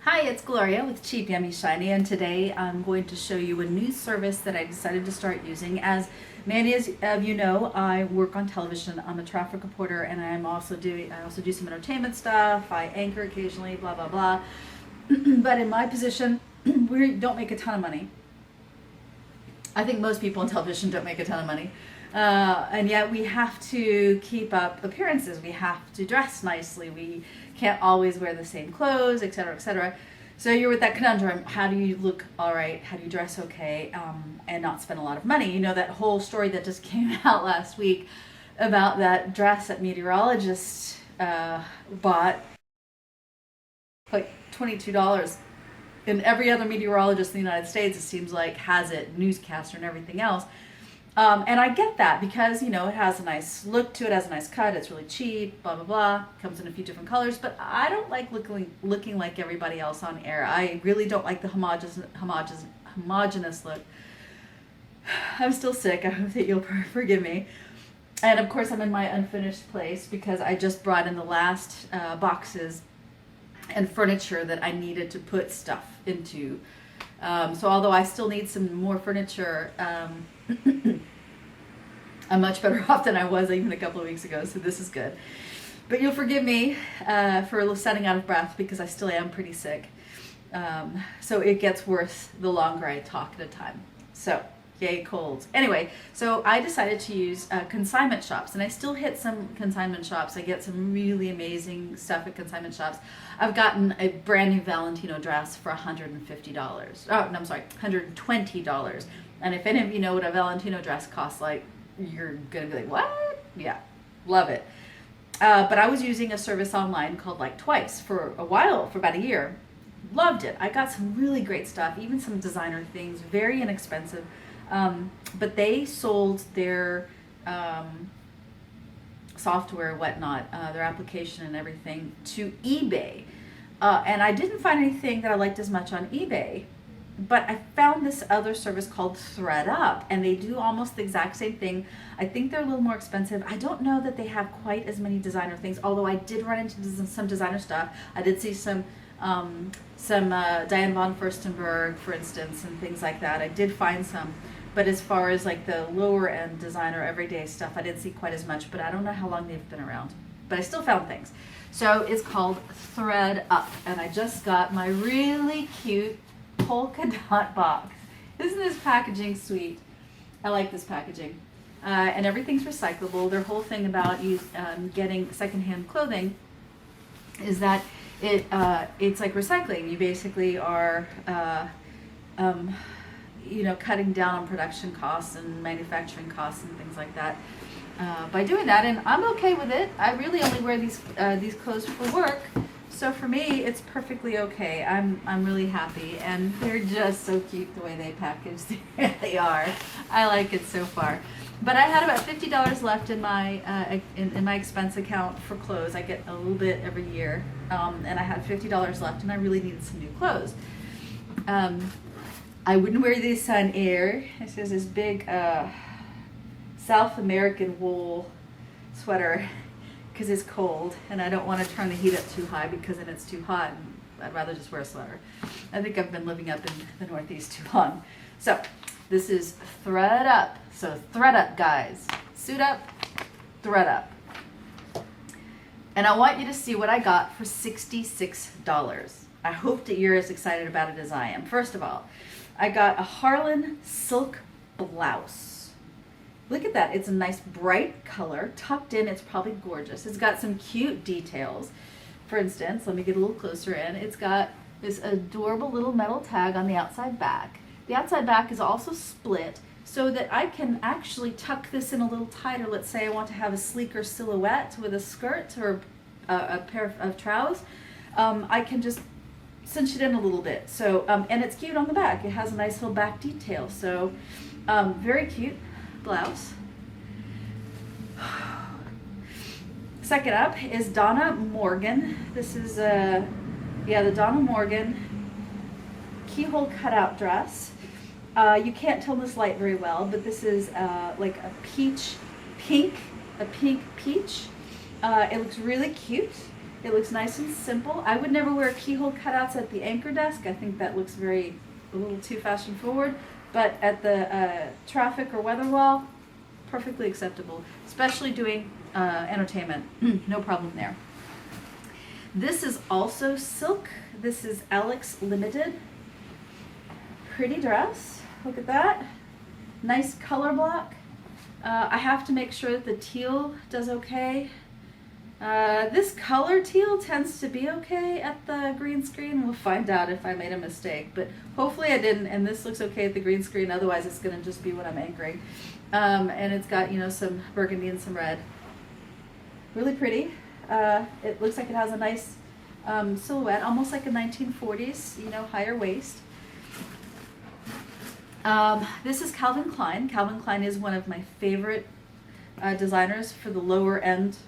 Hi, it's Gloria with Cheap Yummy Shiny, and today I'm going to show you a new service that I decided to start using. As many of you know, I work on television. I'm a traffic reporter, and I also do some entertainment stuff. I anchor occasionally, blah blah blah. But in my position, we don't make a ton of money. I think most people in television don't make a ton of money. And yet we have to keep up appearances. We have to dress nicely. We can't always wear the same clothes, etc., etc. So you're with that conundrum. How do you look all right? How do you dress okay and not spend a lot of money? You know that whole story that just came out last week about that dress that meteorologist bought, like $22. And every other meteorologist in the United States, it seems like, has it, newscaster and everything else. And I get that because, you know, it has a nice look to it, has a nice cut, it's really cheap, blah, blah, blah, comes in a few different colors, but I don't like looking like everybody else on air. I really don't like the homogeneous look. I'm still sick. I hope that you'll forgive me. And of course, I'm in my unfinished place because I just brought in the last boxes and furniture that I needed to put stuff into. So although I still need some more furniture, I'm much better off than I was even a couple of weeks ago, so this is good. But you'll forgive me for sounding out of breath because I still am pretty sick. So it gets worse the longer I talk at a time. So, yay colds. Anyway, so I decided to use consignment shops, and I still hit some consignment shops. I get some really amazing stuff at consignment shops. I've gotten a brand new Valentino dress for $150. Oh, no, I'm sorry, $120. And if any of you know what a Valentino dress costs, like, you're gonna be like, what? Yeah, love it. But I was using a service online called Like Twice for a while, for about a year. Loved it. I got some really great stuff, even some designer things, very inexpensive. But they sold their software, whatnot, their application and everything to eBay. And I didn't find anything that I liked as much on eBay. But I found this other service called ThredUp, and they do almost the exact same thing. I think they're a little more expensive. I don't know that they have quite as many designer things, although I did run into some designer stuff. I did see some Diane von Furstenberg, for instance, and things like that. I did find some. But as far as like the lower end designer everyday stuff, I didn't see quite as much, but I don't know how long they've been around. But I still found things. So it's called ThredUp, and I just got my really cute polka dot box. Isn't this packaging sweet? I like this packaging. And everything's recyclable. Their whole thing about getting secondhand clothing is that it's like recycling. You basically are cutting down on production costs and manufacturing costs and things like that by doing that, and I'm okay with it. I really only wear these clothes for work, so for me it's perfectly okay. I'm really happy, and they're just so cute the way they package. They are. I like it so far. But I had about $50 left in my in my expense account for clothes. I get a little bit every year, and I had $50 left, and I really needed some new clothes. I wouldn't wear this on air. This is this big South American wool sweater because it's cold, and I don't want to turn the heat up too high because then it's too hot, and I'd rather just wear a sweater. I think I've been living up in the Northeast too long. So this is ThredUp. So ThredUp, guys. Suit up, ThredUp. And I want you to see what I got for $66. I hope that you're as excited about it as I am. First of all, I got a Harlan silk blouse. Look at that. It's a nice bright color, tucked in. It's probably gorgeous. It's got some cute details. For instance, let me get a little closer in. It's got this adorable little metal tag on the outside back. The outside back is also split so that I can actually tuck this in a little tighter. Let's say I want to have a sleeker silhouette with a skirt or a pair of trousers. I can just cinch it in a little bit. So, and it's cute on the back. It has a nice little back detail. So, very cute blouse. Second up is Donna Morgan. This is the Donna Morgan keyhole cutout dress. You can't tell this light very well, but this is like a pink peach. It looks really cute. It looks nice and simple. I would never wear keyhole cutouts at the anchor desk. I think that looks a little too fashion forward. But at the traffic or weather wall, perfectly acceptable, especially doing entertainment. No problem there. This is also silk. This is Alex Limited. Pretty dress. Look at that. Nice color block. I have to make sure that the teal does okay. This color teal tends to be okay at the green screen. We'll find out if I made a mistake, but hopefully I didn't, and this looks okay at the green screen, otherwise it's going to just be what I'm anchoring. And it's got, you know, some burgundy and some red. Really pretty. It looks like it has a nice silhouette, almost like a 1940s, you know, higher waist. This is Calvin Klein. Calvin Klein is one of my favorite designers for the lower end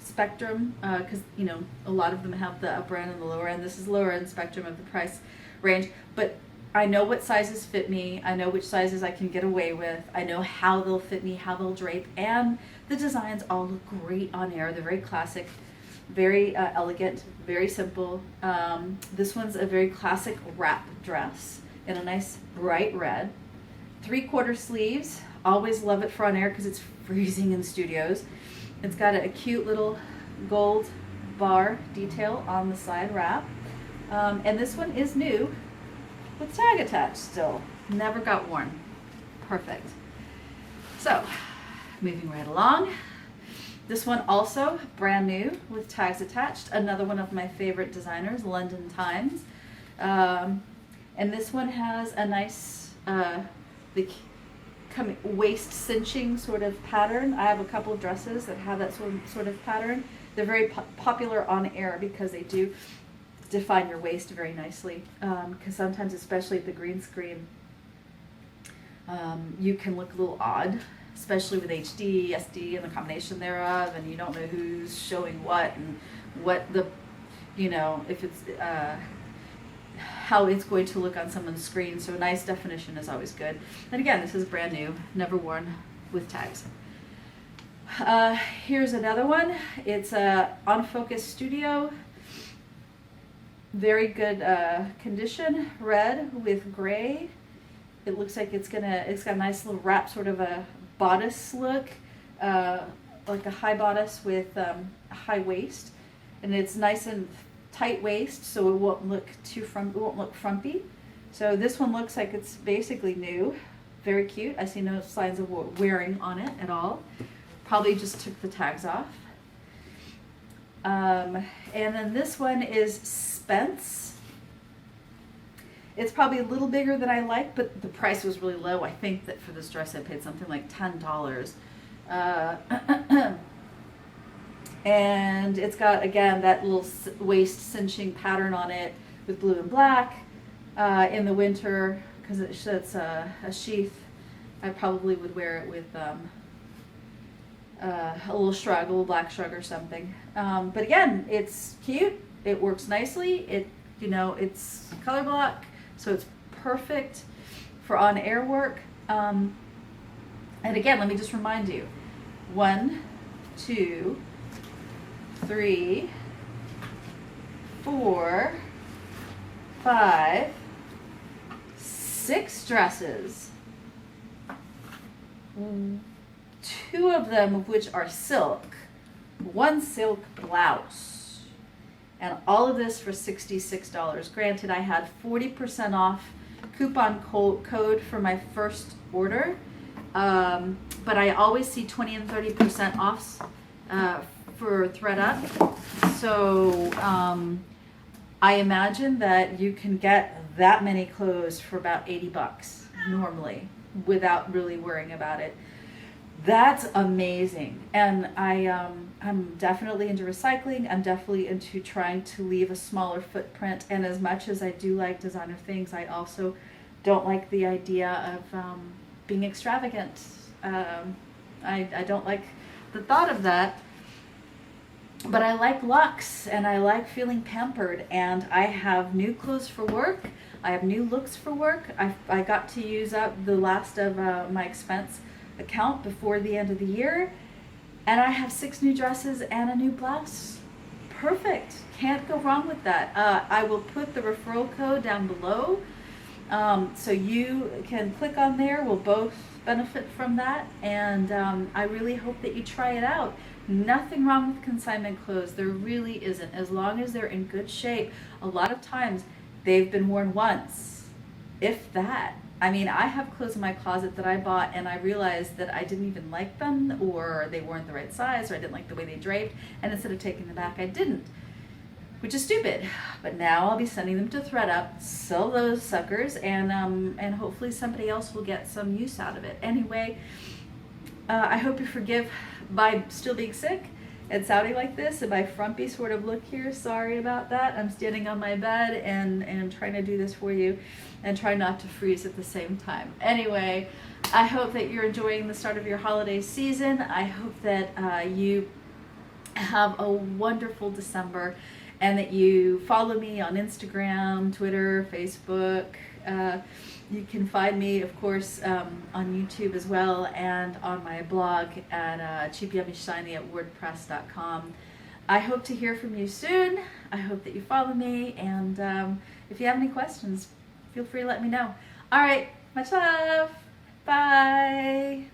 spectrum, because you know a lot of them have the upper end and the lower end. This is lower end spectrum of the price range, but I know what sizes fit me. I know which sizes I can get away with. I know how they'll fit me, how they'll drape, and the designs all look great on air. They're very classic, very elegant, very simple. This one's a very classic wrap dress in a nice bright red. 3/4 sleeves. Always love it for on air because it's freezing in studios. It's got a cute little gold bar detail on the side wrap. And this one is new with tag attached still. Never got worn. Perfect. So, moving right along. This one also brand new with tags attached. Another one of my favorite designers, London Times. And this one has a nice waist cinching sort of pattern. I have a couple of dresses that have that sort of pattern. They're very popular on air because they do define your waist very nicely. Because sometimes, especially at the green screen, you can look a little odd, especially with HD, SD, and the combination thereof, and you don't know who's showing what and what the, you know, if it's how it's going to look on someone's screen. So a nice definition is always good. And again, this is brand new, never worn with tags. Here's another one. It's a On Focus Studio. Very good condition, red with gray. It looks like it's got a nice little wrap, sort of a bodice look, like a high bodice with a high waist, and it's nice and tight waist, so it won't look frumpy. So this one looks like it's basically new. Very cute. I see no signs of wearing on it at all. Probably just took the tags off. And then this one is Spence. It's probably a little bigger than I like, but the price was really low. I think that for this dress I paid something like $10. And it's got, again, that little waist cinching pattern on it with blue and black. In the winter, because it's a sheath, I probably would wear it with a little shrug, a little black shrug or something. But again, it's cute. It works nicely. It's color block, so it's perfect for on-air work. And again, let me just remind you, 1, 2, 3, 4, 5, 6 dresses. 2 of them of which are silk, 1 silk blouse, and all of this for $66. Granted, I had 40% off coupon code for my first order, but I always see 20 and 30% offs for ThredUp, so I imagine that you can get that many clothes for about $80 normally without really worrying about it. That's amazing. And I'm definitely into recycling. I'm definitely into trying to leave a smaller footprint. And as much as I do like designer things, I also don't like the idea of being extravagant. I don't like the thought of that. But I like luxe, and I like feeling pampered, and I have new clothes for work. I have new looks for work. I got to use up the last of my expense account before the end of the year, and I have 6 new dresses and a new blouse. Perfect. Can't go wrong with that. I will put the referral code down below, so you can click on there. We'll both benefit from that, and I really hope that you try it out. Nothing wrong with consignment clothes. There really isn't, as long as they're in good shape. A lot of times they've been worn once, if that. I mean, I have clothes in my closet that I bought and I realized that I didn't even like them, or they weren't the right size, or I didn't like the way they draped, and instead of taking them back, I didn't, which is stupid. But now I'll be sending them to ThredUp, sell those suckers, and hopefully somebody else will get some use out of it. Anyway, I hope you forgive my still being sick and sounding like this and my frumpy sort of look here. Sorry about that. I'm standing on my bed and trying to do this for you and try not to freeze at the same time. Anyway, I hope that you're enjoying the start of your holiday season. I hope that you have a wonderful December, and that you follow me on Instagram, Twitter, Facebook. You can find me, of course, on YouTube as well, and on my blog at cheapyummyshiny at wordpress.com. I hope to hear from you soon. I hope that you follow me, and if you have any questions, feel free to let me know. All right, much love. Bye.